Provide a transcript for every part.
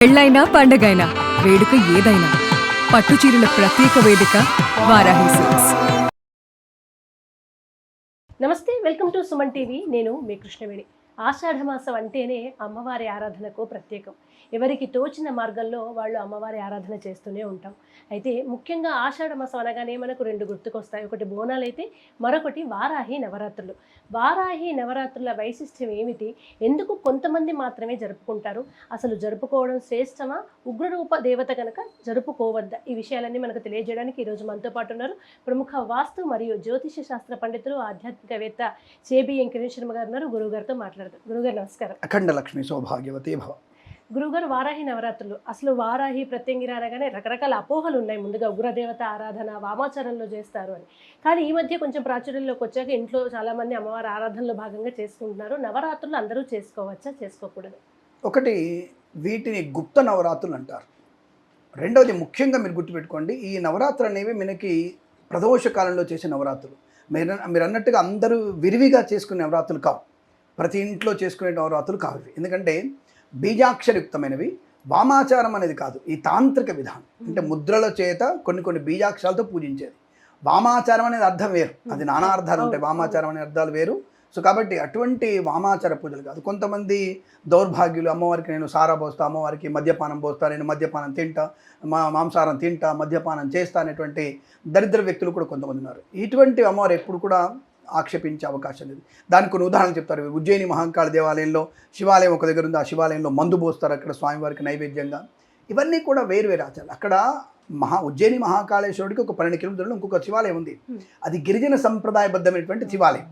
పెళ్ళైనా పండగైనా వేడుక ఏదైనా పట్టుచీరల ప్రత్యేక వేదిక వారాహి సిల్క్స్. నమస్తే, వెల్కమ్ టు సుమన్ టీవీ. నేను మీ కృష్ణవేణి. ఆషాఢమాసం అంటేనే అమ్మవారి ఆరాధనకు ప్రత్యేకం. ఎవరికి తోచిన మార్గంలో వాళ్ళు అమ్మవారి ఆరాధన చేస్తూనే ఉంటాం. అయితే ముఖ్యంగా ఆషాఢమాసం అనగానే మనకు రెండు గుర్తుకొస్తాయి. ఒకటి బోనాలు అయితే మరొకటి వారాహి నవరాత్రులు. వారాహి నవరాత్రుల వైశిష్ట్యం ఏమిటి? ఎందుకు కొంతమంది మాత్రమే జరుపుకుంటారు? అసలు జరుపుకోవడం శ్రేష్టమా? ఉగ్రరూప దేవత కనుక జరుపుకోవద్దా? ఈ విషయాలన్నీ మనకు తెలియజేయడానికి ఈరోజు మనతో పాటు ఉన్నారు ప్రముఖ వాస్తు మరియు జ్యోతిష శాస్త్ర పండితులు, ఆధ్యాత్మికవేత్త చేబి వెంకటేశ్వర శర్మ గారు ఉన్నారు. గురువుగారితో మాట్లాడదాం. గురుగారు నమస్కారం. అఖండ లక్ష్మి సౌభాగ్యవతి భవ. గురుగారు, వారాహి నవరాత్రులు, అసలు వారాహి ప్రత్యంగిర అనగానే రకరకాల అపోహలు ఉన్నాయి. ముందుగా ఉగ్రదేవత ఆరాధన వామాచారంలో చేస్తారు అని. కానీ ఈ మధ్య కొంచెం ప్రాచుర్యంలోకి వచ్చాక ఇంట్లో చాలామంది అమ్మవారి ఆరాధనలో భాగంగా చేసుకుంటున్నారు. నవరాత్రులు అందరూ చేసుకోవచ్చా, చేసుకోకూడదు? ఒకటి, వీటిని గుప్త నవరాత్రులు అంటారు. రెండవది, ముఖ్యంగా మీరు గుర్తుపెట్టుకోండి, ఈ నవరాత్రులు అనేవి మనకి ప్రదోష కాలంలో చేసే నవరాత్రులు. మీరు అన్నట్టుగా అందరూ విరివిగా చేసుకునే నవరాత్రులు కావు, ప్రతి ఇంట్లో చేసుకునే నవరాత్రులు కావు. ఎందుకంటే బీజాక్షరయుక్తమైనవి. వామాచారం అనేది కాదు, ఈ తాంత్రిక విధానం. అంటే ముద్రల చేత కొన్ని బీజాక్షరాలతో పూజించేది. వామాచారం అనేది అర్థం వేరు, అది నానా అర్థాలు ఉంటాయి. వామాచారం అనే అర్థాలు వేరు. సో కాబట్టి అటువంటి వామాచార పూజలు కాదు. కొంతమంది దౌర్భాగ్యులు, అమ్మవారికి నేను సారా పోస్తా, అమ్మవారికి మద్యపానం పోస్తా, నేను మద్యపానం తింటా, మాంసాహారం తింటా, మద్యపానం చేస్తా అనేటువంటి దరిద్ర వ్యక్తులు కూడా కొంతమంది ఉన్నారు. ఇటువంటి అమ్మవారు ఎప్పుడు కూడా ఆక్షేపించే అవకాశం లేదు. దానికి కొన్ని ఉదాహరణలు చెప్తారు. ఉజ్జయిని మహాంకాళ దేవాలయంలో శివాలయం ఒక దగ్గర ఉంది. ఆ శివాలయంలో మందు పోస్తారు అక్కడ స్వామివారికి నైవేద్యంగా. ఇవన్నీ కూడా వేరు ఆచారాలు. అక్కడ ఉజ్జయిని మహాకాళేశ్వరుడికి ఒక 12 కిలోమీటర్లు ఇంకొక శివాలయం ఉంది. అది గిరిజన సంప్రదాయబద్ధమైనటువంటి శివాలయం.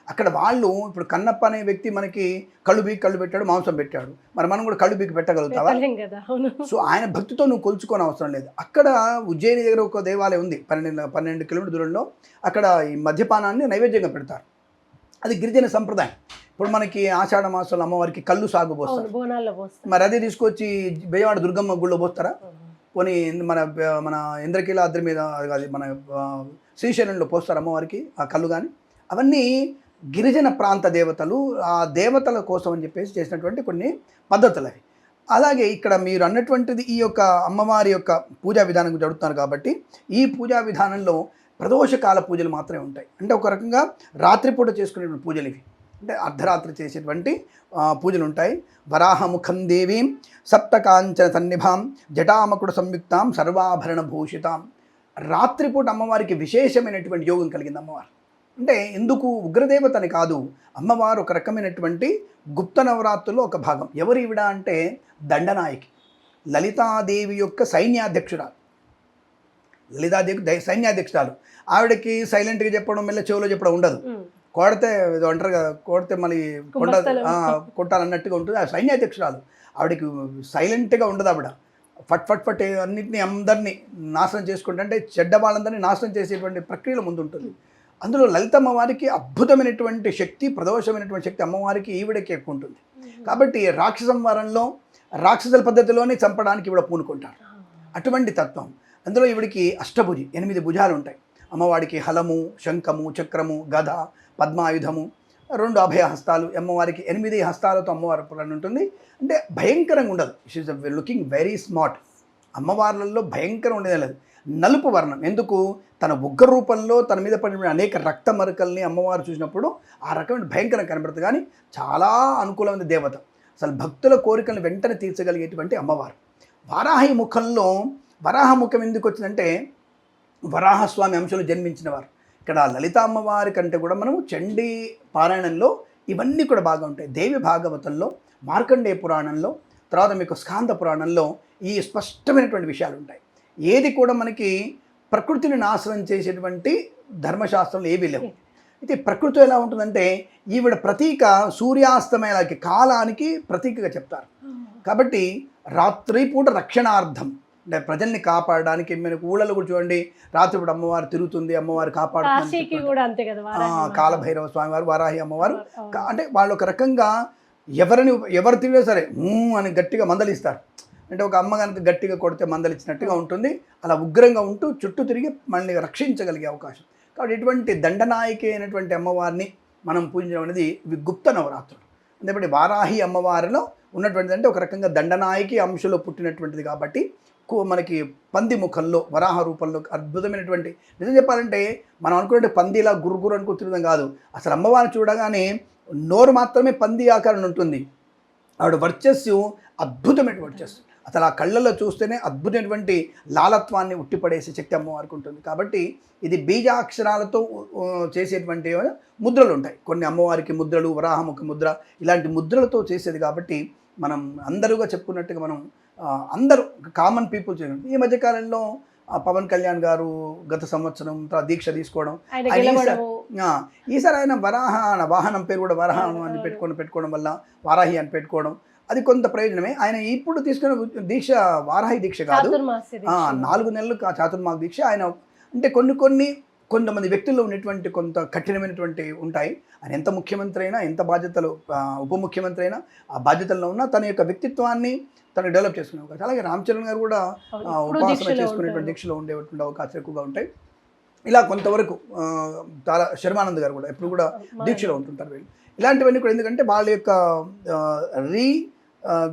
అక్కడ వాళ్ళు ఇప్పుడు కన్నప్ప అనే వ్యక్తి మనకి కళ్ళు పెట్టాడు, మాంసం పెట్టాడు. మరి మనం కూడా కళ్ళు బీకి పెట్టగలుగుతావా? సో ఆయన భక్తితో నువ్వు కొలుచుకోని అవసరం లేదు. అక్కడ ఉజ్జయిని దగ్గర ఒక దేవాలయం ఉంది, 12 కిలోమీటర్ దూరంలో. అక్కడ ఈ మద్యపానాన్ని నైవేద్యంగా పెడతారు. అది గిరిజన సంప్రదాయం. ఇప్పుడు మనకి ఆషాఢ మాసంలో అమ్మవారికి కళ్ళు సాగు పోస్తారు. మరి అదే తీసుకొచ్చి బెజవాడ దుర్గమ్మ గుళ్ళో పోస్తారా? పోనీ మన ఇంద్రకీలాద్రి మీద, అది మన శ్రీశైలంలో పోస్తారు అమ్మవారికి ఆ కళ్ళు. కానీ అవన్నీ గిరిజన ప్రాంత దేవతలు, ఆ దేవతల కోసం అని చెప్పేసి చేసినటువంటి కొన్ని పద్ధతులు అవి. అలాగే ఇక్కడ మీరు అన్నటువంటిది ఈ యొక్క అమ్మవారి యొక్క పూజా విధానం గురించి అడుగుతున్నారు కాబట్టి, ఈ పూజా విధానంలో ప్రదోషకాల పూజలు మాత్రమే ఉంటాయి. అంటే ఒక రకంగా రాత్రిపూట చేసుకునేటువంటి పూజలు ఇవి. అంటే అర్ధరాత్రి చేసేటువంటి పూజలు ఉంటాయి. వరాహముఖం దేవీం సప్తకాంచన సన్నిభాం జటామకుడు సంయుక్తాం సర్వాభరణ భూషితాం. రాత్రిపూట అమ్మవారికి విశేషమైనటువంటి యోగం కలిగింది అమ్మవారు. అంటే ఎందుకు ఉగ్రదేవత అని కాదు, అమ్మవారు ఒక రకమైనటువంటి గుప్త నవరాత్రుల్లో ఒక భాగం. ఎవరు ఈవిడ అంటే దండనాయకి, లలితాదేవి యొక్క సైన్యాధ్యక్షురాలు. లలితాదేవి సైన్యాధ్యక్షురాలు. ఆవిడకి సైలెంట్గా చెప్పడం, మెల్ల చెవులో చెప్పడం ఉండదు. కొడితే అంటారు కదా, కొడితే మళ్ళీ కొట్టాలన్నట్టుగా ఉంటుంది. ఆ సైన్యాధ్యక్షురాలు. ఆవిడకి సైలెంట్గా ఉండదు. ఆవిడ ఫట్ అన్నింటినీ అందరినీ నాశనం చేసుకుంటే, అంటే చెడ్డ వాళ్ళందరినీ నాశనం చేసేటువంటి ప్రక్రియలో ముందు ఉంటుంది. అందులో లలితమ్మ వారికి అద్భుతమైనటువంటి శక్తి, ప్రదోషమైనటువంటి శక్తి అమ్మవారికి ఈవిడకి ఎక్కువ ఉంటుంది. కాబట్టి రాక్షస సంహారంలో రాక్షసుల పద్ధతిలోనే చంపడానికి ఈవిడ పూనుకుంటారు. అటువంటి తత్వం. అందులో ఈవిడికి అష్టభుజి, 8 భుజాలు ఉంటాయి. అమ్మవారికి హలము, శంఖము, చక్రము, గద, పద్మాయుధము, 2 అభయ హస్తాలు. అమ్మవారికి 8 హస్తాలతో అమ్మవారి పురాణం ఉంటుంది. అంటే భయంకరంగా ఉండదు. She's looking very smart. అమ్మవార్లలో భయంకరం ఉండేది లేదు. నలుపు వర్ణం. ఎందుకు? తన ఉగ్ర రూపంలో తన మీద పడిన అనేక రక్త మరకల్ని అమ్మవారు చూసినప్పుడు ఆ రకమైన భయంకరం కనబడుతుంది. కానీ చాలా అనుకూలమైన దేవత. అసలు భక్తుల కోరికలను వెంటనే తీర్చగలిగేటువంటి అమ్మవారు. వారాహి ముఖంలో, వరాహ ముఖం ఎందుకు వచ్చిందంటే వరాహస్వామి అంశంలో జన్మించిన వారు. ఇక్కడ లలిత అమ్మవారి కంటే కూడా మనము చండీ పారాయణంలో ఇవన్నీ కూడా బాగా ఉంటాయి. దేవి భాగవతంలో, మార్కండేయ పురాణంలో, తర్వాత మీకు స్కాంద పురాణంలో ఈ స్పష్టమైనటువంటి విషయాలు ఉంటాయి. ఏది కూడా మనకి ప్రకృతిని నాశనం చేసేటువంటి ధర్మశాస్త్రంలో ఏవీ లేవు. అయితే ప్రకృతి ఎలా ఉంటుందంటే ఈవిడ ప్రతీక సూర్యాస్తమయాలకి, కాలానికి ప్రతీకగా చెప్తారు. కాబట్టి రాత్రిపూట రక్షణార్థం, అంటే ప్రజల్ని కాపాడడానికి. మనకు ఊళ్ళలో కూడా చూడండి, రాత్రిపూట అమ్మవారు తిరుగుతుంది, అమ్మవారు కాపాడుతుంది. కాలభైరవ స్వామివారు, వారాహి అమ్మవారు. అంటే వాళ్ళు ఒక రకంగా ఎవరు తిరిగినా సరే అని గట్టిగా మందలిస్తారు. అంటే ఒక అమ్మ కనుక గట్టిగా కొడితే మందలిచ్చినట్టుగా ఉంటుంది. అలా ఉగ్రంగా ఉంటూ చుట్టూ తిరిగి మనల్ని రక్షించగలిగే అవకాశం. కాబట్టి ఇటువంటి దండనాయకి అయినటువంటి అమ్మవారిని మనం పూజించడం అనేది ఇవి గుప్త నవరాత్రులు. ఎందుకంటే వారాహి అమ్మవారిలో ఉన్నటువంటిది అంటే ఒక రకంగా దండనాయకి అంశలో పుట్టినటువంటిది కాబట్టి మనకి పంది ముఖంలో వరాహ రూపంలో అద్భుతమైనటువంటి, నిజం చెప్పాలంటే మనం అనుకున్నట్టు పందిలా గురుగురు అనుకుంటున్నాం కాదు, అసలు అమ్మవారిని చూడగానే నోరు మాత్రమే పంది ఆకారం ఉంటుంది. ఆవిడ వర్చస్సు అద్భుతమైన వర్చస్సు, అసలు ఆ కళ్ళల్లో చూస్తేనే అద్భుతమైనటువంటి లాలత్వాన్ని ఉట్టిపడేసే శక్తి అమ్మవారికి ఉంటుంది. కాబట్టి ఇది బీజాక్షరాలతో చేసేటువంటి ముద్రలు ఉంటాయి. కొన్ని అమ్మవారికి ముద్రలు, వరాహముఖ ముద్ర, ఇలాంటి ముద్రలతో చేసేది. కాబట్టి మనం అందరూగా చెప్పుకున్నట్టుగా మనం అందరూ కామన్ పీపుల్ చేయడం. ఈ మధ్యకాలంలో పవన్ కళ్యాణ్ గారు గత సంవత్సరం దీక్ష తీసుకోవడం, ఈసారి ఆయన వాహనం పేరు కూడా వరాహం అని పెట్టుకోవడం వల్ల వారాహి అని పెట్టుకోవడం అది కొంత ప్రయోజనమే. ఆయన ఇప్పుడు తీసుకున్న దీక్ష వారాహి దీక్ష కాదు, 4 నెలలు చాతుర్మాస దీక్ష. ఆయన అంటే కొంతమంది వ్యక్తుల్లో ఉన్నటువంటి కొంత కఠినమైనటువంటి ఉంటాయి. ఆయన ఎంత ముఖ్యమంత్రి అయినా, ఎంత బాధ్యతలు ఉప ముఖ్యమంత్రి అయినా, ఆ బాధ్యతల్లో ఉన్న తన యొక్క వ్యక్తిత్వాన్ని తను డెవలప్ చేసుకునే అవకాశం. అలాగే రామ్ చరణ్ గారు కూడా ఉపాసన చేసుకునేటువంటి దీక్షలో ఉండేటువంటి అవకాశాలు ఎక్కువగా ఉంటాయి. ఇలా కొంతవరకు చాలా శర్మానంద్ గారు కూడా ఎప్పుడు కూడా దీక్షలో ఉంటుంటారు వీళ్ళు. ఇలాంటివన్నీ కూడా ఎందుకంటే వాళ్ళ యొక్క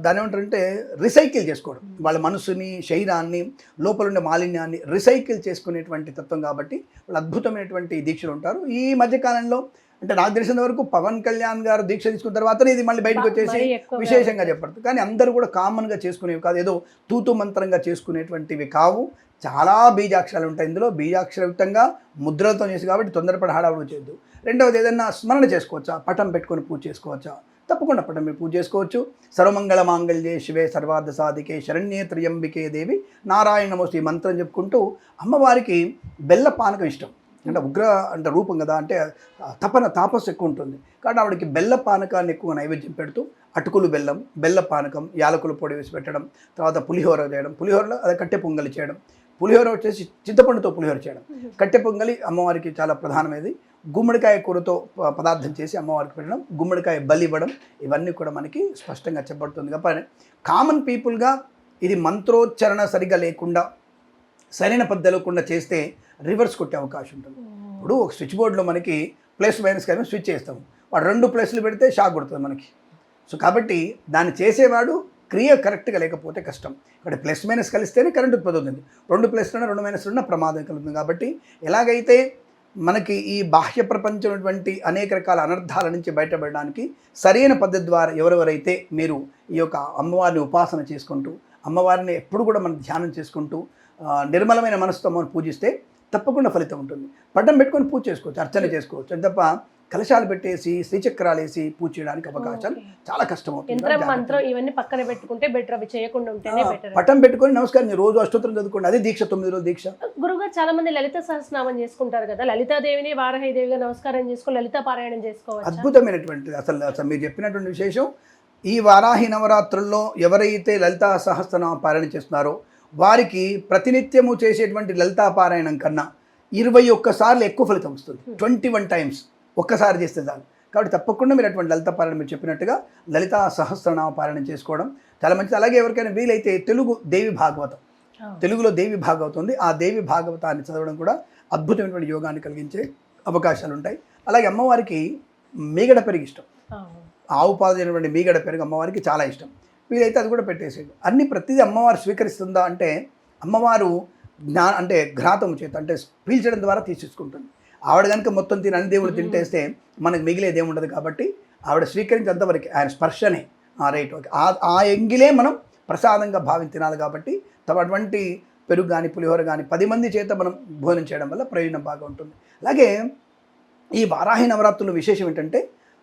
దాని ఏమంటారంటే రీసైకిల్ చేసుకోవడం, వాళ్ళ మనసుని, శరీరాన్ని, లోపల ఉండే మాలిన్యాన్ని రీసైకిల్ చేసుకునేటువంటి తత్వం. కాబట్టి వాళ్ళు అద్భుతమైనటువంటి దీక్షలు ఉంటారు. ఈ మధ్యకాలంలో అంటే నాకు తెలిసిన వరకు పవన్ కళ్యాణ్ గారు దీక్ష తీసుకున్న తర్వాతనే ఇది మళ్ళీ బయటకు వచ్చేసి విశేషంగా చెప్పడదు. కానీ అందరూ కూడా కామన్గా చేసుకునేవి కాదు, ఏదో తూతు మంత్రంగా చేసుకునేటువంటివి కావు. చాలా బీజాక్షరాలు ఉంటాయి ఇందులో. బీజాక్షరయుక్తంగా ముద్రలతో చేసి కాబట్టి తొందరపడి హడావుడు చేయొద్దు. రెండవది ఏదైనా స్మరణ చేసుకోవచ్చా, పటం పెట్టుకొని పూజ చేసుకోవచ్చా? తప్పకుండా పటం మీరు పూజ చేసుకోవచ్చు. సర్వమంగళ మాంగళ్యే శివే సర్వార్థ సాధికే శరణ్యే త్ర్యంబికే దేవి నారాయణ నమోస్తు ఈ మంత్రం చెప్పుకుంటూ అమ్మవారికి బెల్ల పానకం ఇష్టం. అంటే ఉగ్ర అంటే రూపం కదా, అంటే తాపస్సు ఎక్కువ ఉంటుంది. కాబట్టి ఆవిడకి బెల్ల పానకాన్ని ఎక్కువ నైవేద్యం పెడుతూ అటుకులు బెల్లం, బెల్ల పానకం, యాలకుల పొడి వేసి పెట్టడం, తర్వాత పులిహోర చేయడం, పులిహోరలో అదే కట్టె పొంగలి చేయడం, పులిహోర వచ్చేసి చింతపండుతో పులిహోర చేయడం, కట్టె పొంగలి అమ్మవారికి చాలా ప్రధానమైనది. గుమ్మడికాయ కూరతో పదార్థం చేసి అమ్మవారికి పెట్టడం, గుమ్మడికాయ బలి ఇవ్వడం, ఇవన్నీ కూడా మనకి స్పష్టంగా చెప్పబడుతుంది. కాబట్టి కామన్ పీపుల్గా ఇది మంత్రోచ్చరణ సరిగా లేకుండా, సరైన పద్ధతి లేకుండా చేస్తే రివర్స్ కొట్టే అవకాశం ఉంటుంది. ఇప్పుడు ఒక స్విచ్ బోర్డులో మనకి ప్లస్ మైనస్ కానీ స్విచ్ చేస్తాము, వాడు 2 ప్లస్లు పెడితే షాక్ కొడుతుంది మనకి. సో కాబట్టి దాన్ని చేసేవాడు క్రియ కరెక్ట్గా లేకపోతే కష్టం. ఇక్కడ ప్లస్ మైనస్ కలిస్తేనే కరెంట్ ఉత్పత్తి అవుతుంది. 2 ప్లస్లున్నా 2 మైనస్లున్నా ప్రమాదం కలుగుతుంది. కాబట్టి ఎలాగైతే మనకి ఈ బాహ్య ప్రపంచం అనేక రకాల అనర్థాల నుంచి బయటపడడానికి సరైన పద్ధతి ద్వారా ఎవరెవరైతే మీరు ఈ యొక్క అమ్మవారిని ఉపాసన చేసుకుంటూ, అమ్మవారిని ఎప్పుడు కూడా మనం ధ్యానం చేసుకుంటూ నిర్మలమైన మనసుతో మనం పూజిస్తే తప్పకుండా ఫలితం ఉంటుంది. పట్టం పెట్టుకొని పూజ చేసుకోవచ్చు, అర్చన చేసుకోవచ్చు. అది తప్ప కలశాలు పెట్టేసి శ్రీచక్రాలు వేసి పూజ చేయడానికి అవకాశాలు చాలా కష్టమవుతుంది. ఇవన్నీ పక్కన పెట్టుకుంటే బెటర్, అవి చేయకుండా ఉంటేనే బెటర్. పట్టం పెట్టుకొని నమస్కారం రోజు అష్టోత్తరం చదువుకోండి, అదే దీక్ష, 9 రోజుల దీక్ష. గురుగారు చాలా మంది లలిత సహస్రనామం చేసుకుంటారు కదా, లలితాదేవిని వారాహిదేవిగా నమస్కారం చేసుకొని లలిత పారాయణం చేసుకోవచ్చు. అద్భుతమైనటువంటిది. అసలు మీరు చెప్పినటువంటి విశేషం, ఈ వారాహి నవరాత్రుల్లో ఎవరైతే లలితా సహస్రనామ పారాయణ చేస్తున్నారో వారికి ప్రతినిత్యము చేసేటువంటి లలితా పారాయణం కన్నా 21 సార్లు ఎక్కువ ఫలితం వస్తుంది. 21 టైమ్స్ ఒక్కసారి చేస్తే చాలు. కాబట్టి తప్పకుండా మీరు అటువంటి లలిత పారాయణ మీరు చెప్పినట్టుగా లలితా సహస్రనామ పారాయణం చేసుకోవడం చాలా మంచిది. అలాగే ఎవరికైనా వీలైతే తెలుగు దేవి భాగవతం, తెలుగులో దేవి భాగవతం ఉంది, ఆ దేవి భాగవతాన్ని చదవడం కూడా అద్భుతమైనటువంటి యోగాన్ని కలిగించే అవకాశాలు ఉంటాయి. అలాగే అమ్మవారికి మీగడ పెరుగు ఇష్టం, ఆవు పాలు అయినటువంటి మీగడ పెరుగు అమ్మవారికి చాలా ఇష్టం. వీలైతే అది కూడా పెట్టేసేది. ప్రతిదీ అమ్మవారు స్వీకరిస్తుందా అంటే అమ్మవారు అంటే ఘ్రాతము చేత అంటే పీల్చడం ద్వారా తీసేసుకుంటుంది. ఆవిడ కనుక మొత్తం తిని అన్ని దేవుళ్ళు తింటేస్తే మనకు మిగిలేది ఏముండదు. కాబట్టి ఆవిడ స్వీకరించేంతవరకు ఆయన స్పర్శనే రైట్ ఓకే, ఆ ఎంగిలే మనం ప్రసాదంగా భావించి తినాలి. కాబట్టి అటువంటి పెరుగు కానీ పులిహోర కానీ 10 మంది చేత మనం భోజనం చేయడం వల్ల ప్రయోజనం బాగా ఉంటుంది. అలాగే ఈ వారాహి నవరాత్రుల విశేషం ఏంటంటే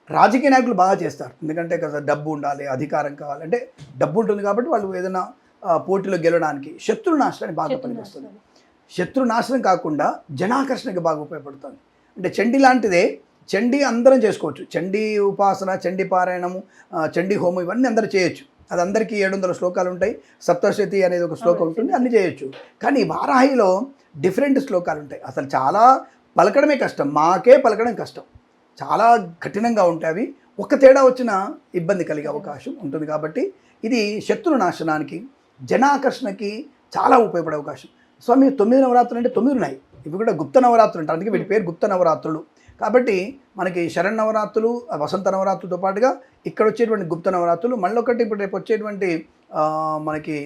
రాజకీయ నాయకులు బాగా చేస్తారు. ఎందుకంటే డబ్బు ఉండాలి, అధికారం కావాలి, అంటే డబ్బు ఉంటుంది కాబట్టి వాళ్ళు ఏదైనా పోటీలో గెలవడానికి శత్రు నాశనానికి బాగా పనిచేస్తుంది. శత్రు నాశనం కాకుండా జనాకర్షణకి బాగా ఉపయోగపడుతుంది. అంటే చండీ లాంటిదే, చండీ అందరం చేసుకోవచ్చు. చండీ ఉపాసన, చండీ పారాయణము, చండీ హోమం ఇవన్నీ అందరూ చేయొచ్చు. అది అందరికీ 700 శ్లోకాలు ఉంటాయి. సప్తశతి అనేది ఒక శ్లోకం ఉంటుంది, అన్నీ చేయొచ్చు. కానీ వారాహిలో డిఫరెంట్ శ్లోకాలు ఉంటాయి. అసలు చాలా పలకడమే కష్టం, మాకే పలకడం కష్టం, చాలా కఠినంగా ఉంటాయి. అవి ఒక్క తేడా వచ్చినా ఇబ్బంది కలిగే అవకాశం ఉంటుంది. కాబట్టి ఇది శత్రు నాశనానికి, జనాకర్షణకి చాలా ఉపయోగపడే అవకాశం. స్వామి 9 నవరాత్రులు అంటే 9 ఉన్నాయి. ఇవి కూడా గుప్త నవరాత్రులు అంటారు, అందుకే వీటి పేరు గుప్త నవరాత్రులు. కాబట్టి మనకి శరణ్ నవరాత్రులు, వసంత నవరాత్రులతో పాటుగా ఇక్కడ వచ్చేటువంటి గుప్త నవరాత్రులు, మళ్ళీ ఒకటి ఇప్పుడు రేపు వచ్చేటువంటి మనకి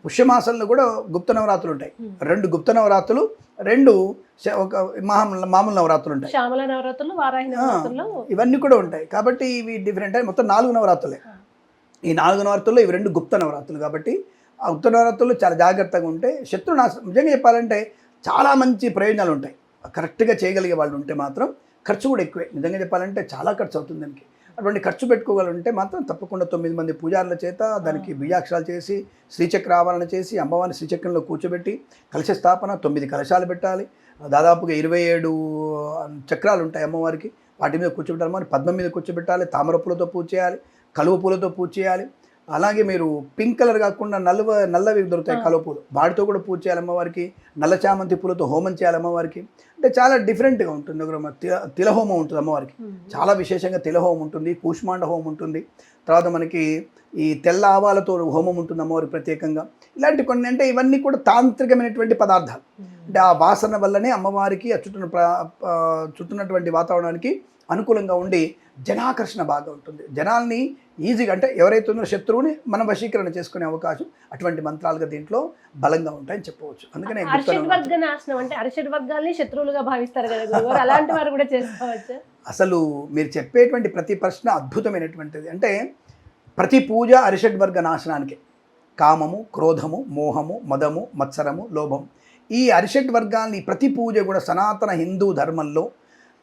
పుష్యమాసంలో కూడా గుప్త నవరాత్రులు ఉంటాయి. 2 గుప్త నవరాత్రులు, 2 ఒక మామూలు నవరాత్రులు ఉంటాయి. శ్యామల నవరాత్రులు, వారాహి నవరాత్రులు ఇవన్నీ కూడా ఉంటాయి. కాబట్టి ఇవి డిఫరెంట్ అయ్యి మొత్తం 4 నవరాత్రులే. ఈ 4 నవరాత్రుల్లో ఇవి 2 గుప్త నవరాత్రులు. కాబట్టి ఆ గుప్త నవరాత్రులు చాలా జాగ్రత్తగా ఉంటే శత్రునాశనం, నిజంగా చెప్పాలంటే చాలా మంచి ప్రయోజనాలు ఉంటాయి. కరెక్ట్గా చేయగలిగే వాళ్ళు ఉంటే మాత్రం ఖర్చు కూడా ఎక్కువే. నిజంగా చెప్పాలంటే చాలా ఖర్చు అవుతుంది దానికి. అటువంటి ఖర్చు పెట్టుకోగలంటే మాత్రం తప్పకుండా 9 మంది పూజారుల చేత దానికి బీజాక్షరాలు చేసి, శ్రీచక్ర ఆవరణ చేసి, అమ్మవారిని శ్రీచక్రంలో కూర్చోబెట్టి, కలశ స్థాపన, 9 కలశాలు పెట్టాలి. దాదాపుగా 27 చక్రాలు ఉంటాయి అమ్మవారికి. వాటి మీద కూర్చోబెట్టాలి. అమ్మవారిని పద్మం మీద కూర్చోబెట్టాలి. తామర పూలతో పూజ చేయాలి, కలువ పూలతో పూజ చేయాలి. అలాగే మీరు పింక్ కలర్ కాకుండా నల్లవి దొరుకుతాయి కలువ పూలు, వాటితో కూడా పూజ చేయాలి అమ్మవారికి. నల్ల చామంతి పూలతో హోమం చేయాలి అమ్మవారికి. అంటే చాలా డిఫరెంట్గా ఉంటుంది. తిలహోమం ఉంటుంది అమ్మవారికి, చాలా విశేషంగా తిలహోమం ఉంటుంది, కూష్మాండ హోమం ఉంటుంది. తర్వాత మనకి ఈ తెల్ల ఆవాలతో హోమం ఉంటుంది అమ్మవారికి ప్రత్యేకంగా. ఇలాంటి కొన్ని, అంటే ఇవన్నీ కూడా తాంత్రికమైనటువంటి పదార్థాలు. అంటే ఆ వాసన వల్లనే అమ్మవారికి చుట్టున్నటువంటి వాతావరణానికి అనుకూలంగా ఉండి జనాకర్షణ బాగా ఉంటుంది. జనాల్ని ఈజీగా, అంటే ఎవరైతే ఉన్నారో శత్రువుని మనం వశీకరణ చేసుకునే అవకాశం అటువంటి మంత్రాలుగా దీంట్లో బలంగా ఉంటాయని చెప్పవచ్చు. అందుకనే అరిషడ్వర్గ నాశనం అంటే అరిషడ్వర్గాల్ని శత్రువులుగా భావిస్తారు కదా గురుగారు, అలాంటి వారు కూడా చేసుకోవచ్చు. అసలు మీరు చెప్పేటువంటి ప్రతి ప్రశ్న అద్భుతమైనటువంటిది. అంటే ప్రతి పూజ అరిషడ్వర్గ నాశనానికి. కామము, క్రోధము, మోహము, మదము, మత్సరము, లోభం, ఈ అరిషడ్వర్గాల్ని ప్రతి పూజ కూడా సనాతన హిందూ ధర్మంలో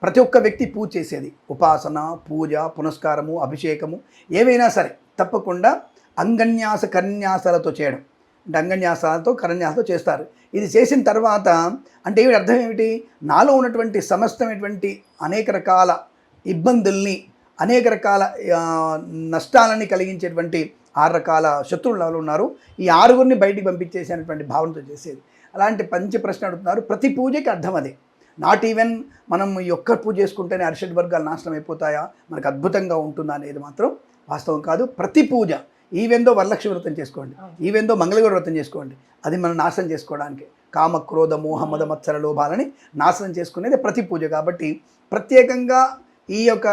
ప్రతి ఒక్క వ్యక్తి పూజ చేసేది. ఉపాసన, పూజ, పునస్కారము, అభిషేకము ఏవైనా సరే తప్పకుండా అంగన్యాస కన్యాసాలతో చేయడం. అంటే అంగన్యాసాలతో కరన్యాసాలతో చేస్తారు. ఇది చేసిన తర్వాత అంటే ఏమిటి అర్థం ఏమిటి? నాలో ఉన్నటువంటి సమస్తమైనటువంటి అనేక రకాల ఇబ్బందుల్ని, అనేక రకాల నష్టాలని కలిగించేటువంటి 6 రకాల శత్రువులు ఉన్నారు, ఈ 6గురిని బయటికి పంపించేసేటువంటి భావనతో చేసేది. అలాంటి పంచి ప్రశ్న అడుగుతున్నారు. ప్రతి పూజకి అర్థం అదే. నాట్ ఈవెన్ మనం ఈ ఒక్క పూజ చేసుకుంటేనే అరిషడ్ వర్గాలు నాశనం అయిపోతాయా, మనకు అద్భుతంగా ఉంటుందా అనేది మాత్రం వాస్తవం కాదు. ప్రతి పూజ, ఈవెందో వరలక్ష్మి వ్రతం చేసుకోండి, ఈవెందో మంగళగౌరి వ్రతం చేసుకోండి, అది మనం నాశనం చేసుకోవడానికి. కామ, క్రోధ, మోహ, మద, మత్సర, లోభాలని నాశనం చేసుకునేది ప్రతి పూజ. కాబట్టి ప్రత్యేకంగా ఈ యొక్క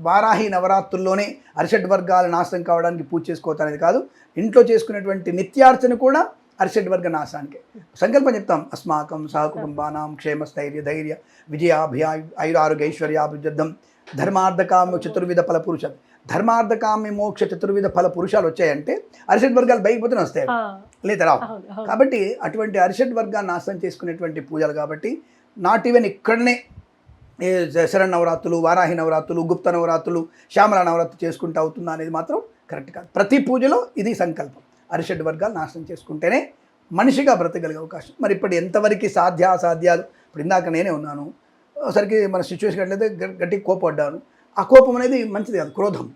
వారాహి నవరాత్రుల్లోనే అరిషడ్ వర్గాలు నాశనం కావడానికి పూజ చేసుకోవటం అనేది కాదు. ఇంట్లో చేసుకునేటువంటి నిత్యార్చన కూడా అరిషడ్ వర్గ నాశానికి సంకల్పం చెప్తాం. అస్మాకం సహకుటుంబానాం క్షేమస్థైర్య ధైర్య విజయాభ్యారోగ్యైశ్వర్యాభివృద్ధం ధర్మార్థకామ్య చతుర్విధ ఫల పురుష. ధర్మార్థకామ్య మోక్ష చతుర్విధ ఫల పురుషాలు వచ్చాయంటే అరిషడ్ వర్గాలు బయటపోతూనే వస్తాయి, లేదా రావు. కాబట్టి అటువంటి అరిషడ్ వర్గాన్ని నాశనం చేసుకునేటువంటి పూజలు. కాబట్టి నాట్ ఈవెన్ ఇక్కడనే శరణ్ నవరాత్రులు, వారాహి నవరాత్రులు, గుప్త నవరాత్రులు, శ్యామల నవరాత్రులు చేసుకుంటూ అవుతుందా అనేది మాత్రం కరెక్ట్ కాదు. ప్రతి పూజలో ఇది సంకల్పం. అరిషడ్ వర్గాలు నాశనం చేసుకుంటేనే మనిషిగా బ్రతకగలిగే అవకాశం. మరి ఇప్పుడు ఎంతవరకు సాధ్యాసాధ్యాలు, ఇప్పుడు ఇందాక నేనే ఉన్నాను, సరికి మన సిచ్యువేషన్ అట్లయితే గట్టిగా కోపడ్డాను. ఆ కోపం అనేది మంచిది కాదు. క్రోధం,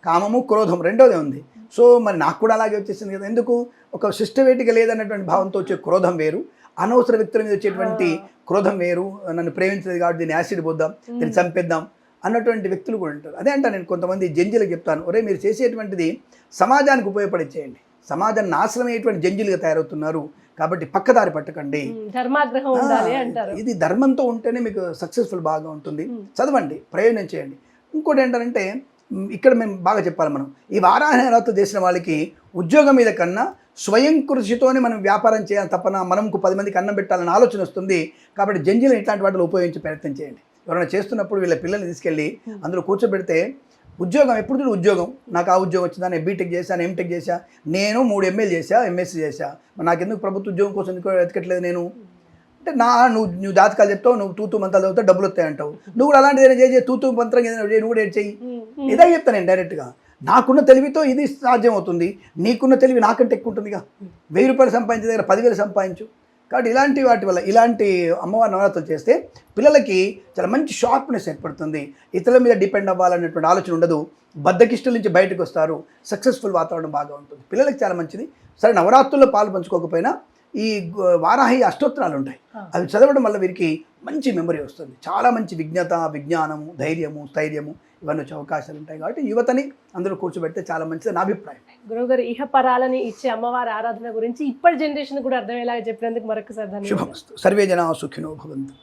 కామము, క్రోధం రెండోదే ఉంది. సో మరి నాకు కూడా అలాగే వచ్చేసింది కదా. ఎందుకు? ఒక సిస్టమేటిక్గా లేదన్నటువంటి భావంతో వచ్చే క్రోధం వేరు, అనవసర వ్యక్తుల మీద వచ్చేటువంటి క్రోధం వేరు. నన్ను ప్రేమించలేదు కాబట్టి దీన్ని యాసిడ్ పోద్దాం, దీన్ని చంపేద్దాం అన్నటువంటి వ్యక్తులు కూడా ఉంటారు. అదే అంట నేను కొంతమంది జంజీలకు చెప్తాను, ఒరే మీరు చేసేటువంటిది సమాజానికి ఉపయోగపడిచేయండి. సమాజాన్ని నాశనం అయ్యేటువంటి జంజీలుగా తయారవుతున్నారు, కాబట్టి పక్కదారి పట్టకండి. ధర్మాగ్రహం ఉండాలి అంటారు. ఇది ధర్మంతో ఉంటేనే మీకు సక్సెస్ఫుల్ బాగా ఉంటుంది. చదవండి, ప్రయోజనం చేయండి. ఇంకోటి ఏంటంటే ఇక్కడ మేము బాగా చెప్పాలి, మనం ఈ వారాహి నవరాత్రులు చేసిన వాళ్ళకి ఉద్యోగం మీద కన్నా స్వయం కృషితోనే మనం వ్యాపారం చేయాలి తప్పన మనకు 10 మందికి అన్నం పెట్టాలని ఆలోచన వస్తుంది. కాబట్టి జంజీలను ఇట్లాంటి వాటిలో ఉపయోగించే ప్రయత్నం చేయండి. ఎవరైనా చేస్తున్నప్పుడు వీళ్ళ పిల్లల్ని తీసుకెళ్ళి అందులో కూర్చోబెడితే, ఉద్యోగం ఎప్పుడు చూడు ఉద్యోగం, నాకు ఆ ఉద్యోగం వచ్చిందా, నేను బీటెక్ చేశాను, ఎంటెక్ చేశా, నేను 3 MA చేశా, MSc చేశా, మరి నాకెందుకు ప్రభుత్వ ఉద్యోగం కోసం ఎందుకు వెతకట్లేదు నేను అంటే, నువ్వు జాతకాలు చెప్తావు, నువ్వు తూతూ మంత్రాలు చదువుతావు, డబ్బులు వస్తాయి అంటావు, నువ్వు కూడా అలాంటిది ఏదైనా చేసి తూతూ మంత్రం ఏదైనా నువ్వు కూడా చెయ్యి. ఇదే చెప్తాను నేను డైరెక్ట్గా. నాకున్న తెలివితో ఇది సాధ్యం అవుతుంది, నీకున్న తెలివి నాకంటే ఎక్కువ ఉంటుందిగా. 1000 రూపాయలు సంపాదించే దగ్గర 10,000 సంపాదించు. కాబట్టి ఇలాంటి వాటి వల్ల, ఇలాంటి అమ్మవారి నవరాత్రులు చేస్తే పిల్లలకి చాలా మంచి షార్ప్నెస్ ఏర్పడుతుంది. ఇతరుల మీద డిపెండ్ అవ్వాలనేటువంటి ఆలోచన ఉండదు. బద్ధకిష్టుల నుంచి బయటకు వస్తారు. సక్సెస్ఫుల్ వాతావరణం బాగా ఉంటుంది. పిల్లలకి చాలా మంచిది. సరే, నవరాత్రుల్లో పాలు పంచుకోకపోయినా ఈ వారాహి అష్టోత్తరాలు ఉంటాయి, అవి చదవడం వల్ల వీరికి మంచి మెమరీ వస్తుంది. చాలా మంచి విజ్ఞత, విజ్ఞానము, ధైర్యము, స్థైర్యము ఇవన్నీ వచ్చే అవకాశాలు ఉంటాయి. కాబట్టి యువతని అందరూ కూర్చోబెడితే చాలా మంచిది నా అభిప్రాయం. గురువుగారు, ఇహపరాలని ఇచ్చే అమ్మవారి ఆరాధన గురించి ఇప్పటి జనరేషన్ కూడా అర్థమయ్యేలాగా చెప్పినందుకు మరొకసారి ధన్యవాదాలు. శుభమస్తు. సర్వే జనా సుఖినో భవంతు.